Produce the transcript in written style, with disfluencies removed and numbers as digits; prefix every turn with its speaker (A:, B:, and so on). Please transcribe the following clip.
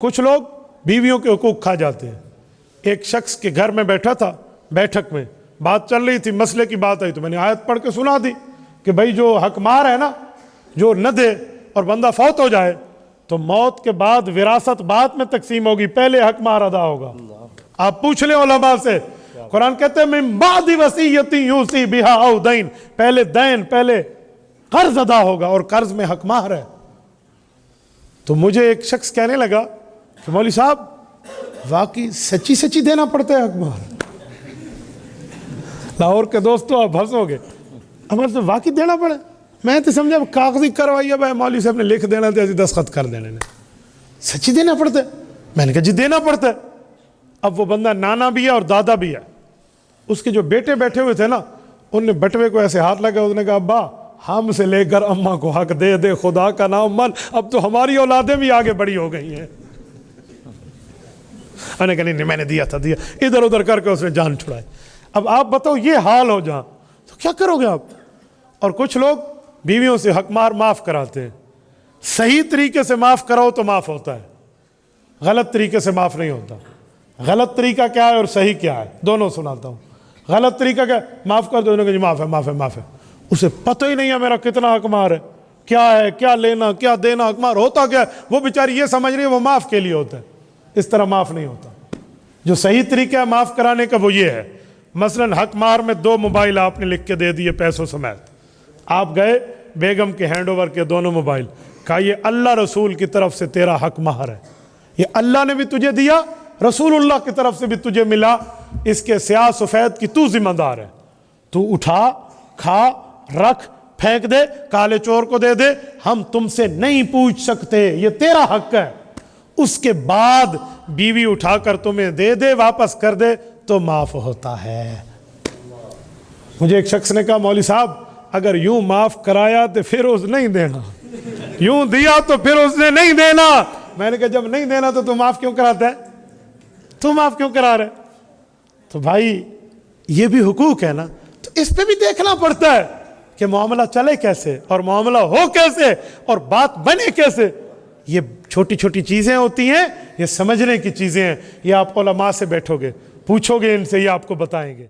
A: कुछ लोग बीवियों के हुकूक खा जाते हैं। एक शख्स के घर में बैठा था, बैठक में बात चल रही थी, मसले की बात आई तो मैंने आयत पढ़ के सुना दी कि भाई जो हकमार है ना, जो न दे और बंदा फौत हो जाए तो मौत के बाद विरासत बाद में तकसीम होगी, पहले हकमार अदा होगा। आप पूछ लें उलमा से, कुरान कहते हैं मिन बादी वसीयती यूसी बिहा औ दैन, पहले दैन, पहले कर्ज अदा होगा और कर्ज में हकमार है। तो मुझे एक शख्स कहने लगा कि मौलवी साहब वाकई सच्ची सच्ची देना पड़ता है हकमार। लाहौर के दोस्तों आप हंसोगे, हमारे तो वाकई देना पड़े। मैं तो समझा कागजी करवाई है भाई, मौलवी साहब ने लिख देना थे, दस्तखत कर देने ने, सच्ची देना पड़ता है। मैंने कहा जी देना पड़ता है। अब वो बंदा नाना भी है और दादा भी है। उसके जो बेटे बैठे हुए थे ना, उनने बटवे को ऐसे हाथ लगा, उसने कहा अब्बा हमसे लेकर अम्मा को हक दे दे, खुदा का नाम मन, अब तो हमारी औलादें भी आगे बड़ी हो गई हैं। मैंने कहा नहीं मैंने दिया था, दिया, इधर उधर करके उसने जान छुड़ाई। अब आप बताओ ये हाल हो जहां तो क्या करोगे आप। और कुछ लोग बीवियों से हकमार माफ कराते हैं। सही तरीके से माफ कराओ तो माफ होता है, गलत तरीके से माफ नहीं होता। गलत तरीका क्या है और सही क्या है दोनों सुनाता हूं। गलत तरीका क्या, माफ कर दो, जी माफ है माफ है माफ है, उसे पता ही नहीं है मेरा कितना हकमार है, क्या है, क्या लेना क्या देना, हकमार होता क्या है। वो बेचारी ये समझ रही है वो माफ के लिए होता है, इस तरह माफ नहीं होता। जो सही तरीका है माफ कराने का वो ये है, मसलन हकमार में 2 मोबाइल आपने लिख के दे दिए पैसों समेत। आप गए बेगम के हैंडओवर के दोनों मोबाइल, कहा ये अल्लाह रसूल की तरफ से तेरा हकमार है, ये अल्लाह ने भी तुझे दिया, रसूलुल्लाह की तरफ से भी तुझे मिला, इसके स्याह सफेद की तू जिम्मेदार है। तू उठा, खा, रख, फेंक दे, काले चोर को दे दे, हम तुमसे नहीं पूछ सकते, ये तेरा हक है। उसके बाद बीवी उठाकर तुम्हें दे दे, वापस कर दे तो माफ होता है। मुझे एक शख्स ने कहा मौलवी साहब अगर यूं माफ कराया तो फिर उस नहीं देना, यूं दिया तो फिर उसने नहीं देना। मैंने कहा जब नहीं देना तो तू माफ क्यों कराता है, तू माफ क्यों करा रहे। तो भाई ये भी हुकूक है ना, तो इस पे भी देखना पड़ता है कि मामला चले कैसे और मामला हो कैसे और बात बने कैसे। ये छोटी छोटी चीजें होती हैं, ये समझने की चीजें हैं। ये आप उलमा से बैठोगे, पूछोगे इनसे, ये आपको बताएंगे।